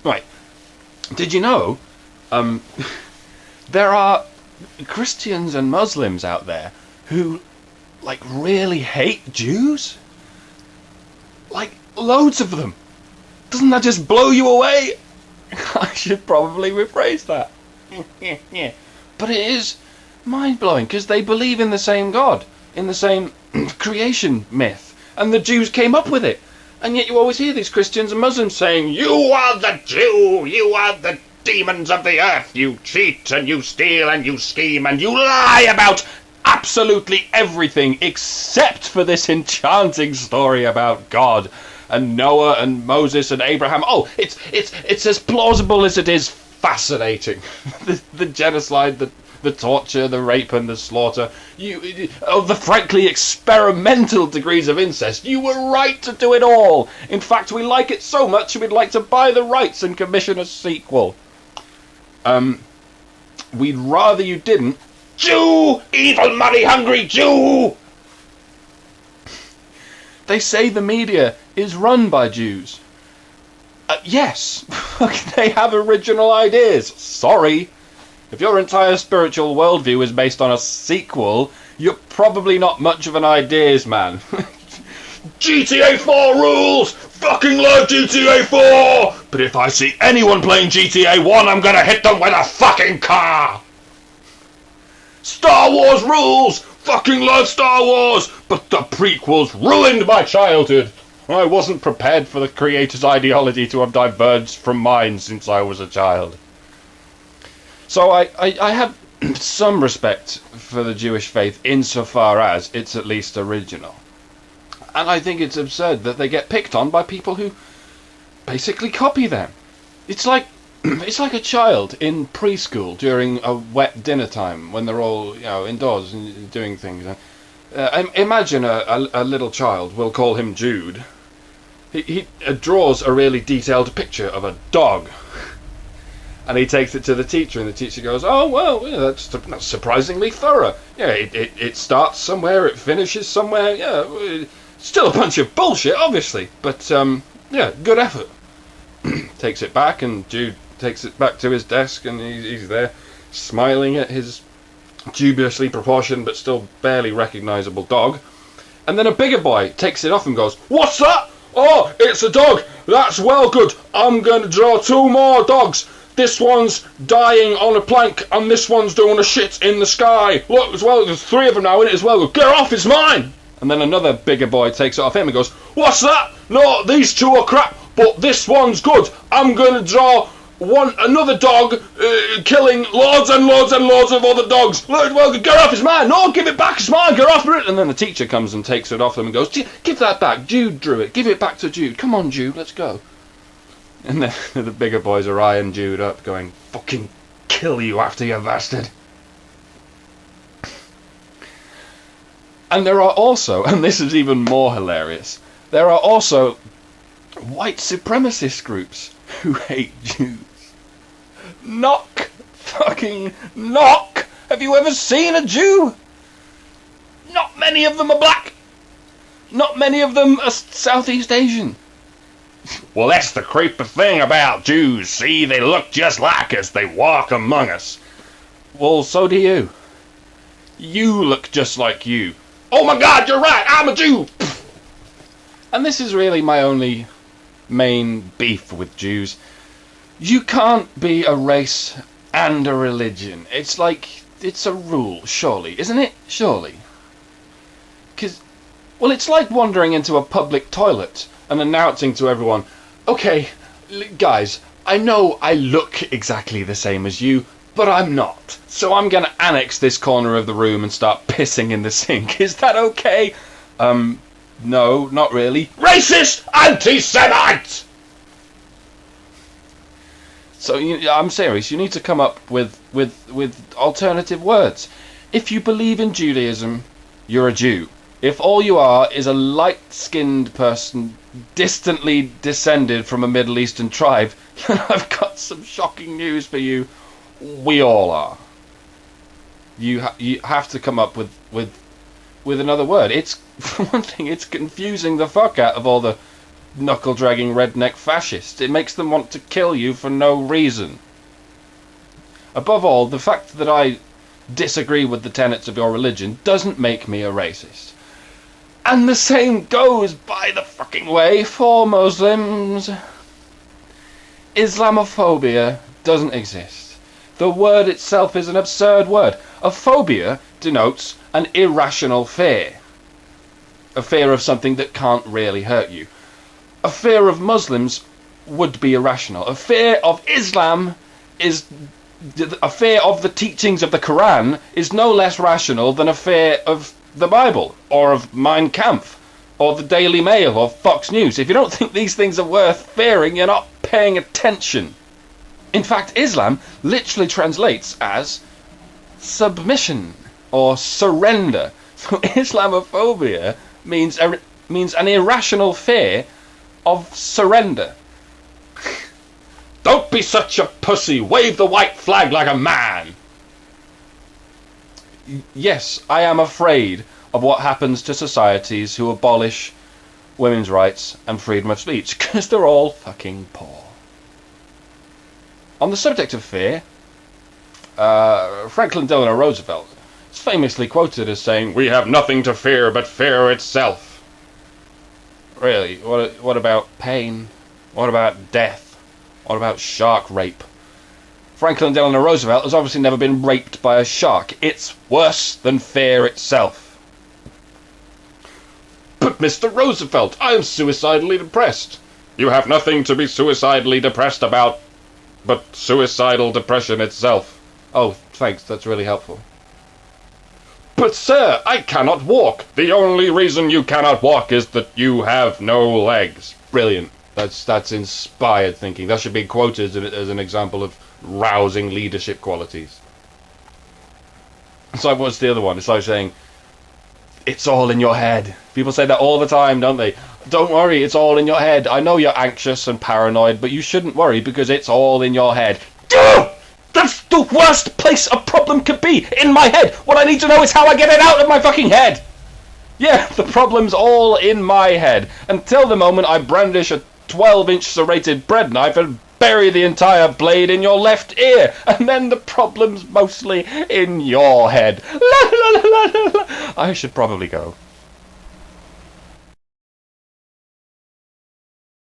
Right. Did you know there are Christians and Muslims out there who, like, really hate Jews? Like, loads of them. Doesn't that just blow you away? I should probably rephrase that. Yeah. But it is mind-blowing, because they believe in the same God, in the same creation myth, and the Jews came up with it. And yet you always hear these Christians and Muslims saying, "You are the Jew, you are the demons of the earth, you cheat and you steal and you scheme and you lie about absolutely everything except for this enchanting story about God and Noah and Moses and Abraham. Oh, it's as plausible as it is fascinating. the genocide, the torture, the rape and the slaughter, the frankly experimental degrees of incest. You were right to do it all. In fact, we like it so much we'd like to buy the rights and commission a sequel. We'd rather you didn't. Jew! Evil, money-hungry Jew! They say the media is run by Jews. Yes, they have original ideas. Sorry. If your entire spiritual worldview is based on a sequel, you're probably not much of an ideas man. GTA 4 rules! Fucking love GTA 4! But if I see anyone playing GTA 1, I'm gonna hit them with a fucking car! Star Wars rules! Fucking love Star Wars! But the prequels ruined my childhood! I wasn't prepared for the creator's ideology to have diverged from mine since I was a child. So I have some respect for the Jewish faith insofar as it's at least original. And I think it's absurd that they get picked on by people who basically copy them. It's like a child in preschool during a wet dinner time when they're all, indoors and doing things. Imagine a little child, we'll call him Jude. He draws a really detailed picture of a dog. And he takes it to the teacher, and the teacher goes, "Oh, well, yeah, that's surprisingly thorough. Yeah, it starts somewhere, it finishes somewhere. Yeah, still a bunch of bullshit, obviously, but yeah, good effort." Takes it back, and Jude takes it back to his desk, and he's there, smiling at his dubiously proportioned but still barely recognisable dog. And then a bigger boy takes it off and goes, "What's that? Oh, it's a dog. That's well good. I'm going to draw 2 more dogs. This one's dying on a plank, and this one's doing a shit in the sky. Look, as well, there's 3 of them now in it as well. Get off, it's mine!" And then another bigger boy takes it off him and goes, "What's that? No, these 2 are crap, but this one's good. I'm going to draw another dog killing loads and loads and loads of other dogs. Look, well, get off, it's mine. No, give it back, it's mine. Get off it." And then the teacher comes and takes it off them and goes, "Give that back. Jude drew it. Give it back to Jude. Come on, Jude, let's go." And then the bigger boys are eyeing Jude up, going, "Fucking kill you after, you bastard." And there are also, and this is even more hilarious, there are also white supremacist groups who hate Jews. Knock! Fucking knock! Have you ever seen a Jew? Not many of them are black. Not many of them are Southeast Asian. Well, that's the creepy thing about Jews. See, they look just like us. They walk among us. Well, so do you. You look just like you. Oh my God, you're right. I'm a Jew. And this is really my only main beef with Jews. You can't be a race and a religion. It's like, it's a rule, surely. Isn't it? Surely. Well, it's like wandering into a public toilet and announcing to everyone, "Okay, guys, I know I look exactly the same as you, but I'm not. So I'm going to annex this corner of the room and start pissing in the sink. Is that okay?" No, not really. Racist! Anti-Semite! So I'm serious. You need to come up with alternative words. If you believe in Judaism, you're a Jew. If all you are is a light-skinned person distantly descended from a Middle Eastern tribe, then I've got some shocking news for you. We all are. You have to come up with another word. It's, for one thing, it's confusing the fuck out of all the knuckle-dragging redneck fascists. It makes them want to kill you for no reason. Above all, the fact that I disagree with the tenets of your religion doesn't make me a racist. And the same goes, by the fucking way, for Muslims. Islamophobia doesn't exist. The word itself is an absurd word. A phobia denotes an irrational fear. A fear of something that can't really hurt you. A fear of Muslims would be irrational. A fear of Islam is... A fear of the teachings of the Quran is no less rational than a fear of the Bible, or of Mein Kampf, or the Daily Mail, or Fox News. If you don't think these things are worth fearing, you're not paying attention. In fact, Islam literally translates as submission, or surrender. So Islamophobia means an irrational fear of surrender. Don't be such a pussy! Wave the white flag like a man! Yes, I am afraid of what happens to societies who abolish women's rights and freedom of speech, because they're all fucking poor. On the subject of fear, Franklin Delano Roosevelt is famously quoted as saying, "We have nothing to fear but fear itself." Really, what about pain? What about death? What about shark rape? Franklin Delano Roosevelt has obviously never been raped by a shark. It's worse than fear itself. But Mr. Roosevelt, I am suicidally depressed. You have nothing to be suicidally depressed about but suicidal depression itself. Oh, thanks, that's really helpful. But sir, I cannot walk. The only reason you cannot walk is that you have no legs. Brilliant. That's inspired thinking. That should be quoted as an example of rousing leadership qualities. It's like, what's the other one? It's like saying, it's all in your head. People say that all the time, don't they? Don't worry, it's all in your head. I know you're anxious and paranoid, but you shouldn't worry because it's all in your head. That's the worst place a problem could be, in my head. What I need to know is how I get it out of my fucking head. Yeah, the problem's all in my head. Until the moment I brandish a 12-inch serrated bread knife and bury the entire blade in your left ear, and then the problem's mostly in your head. La, la, la, la, la. I should probably go.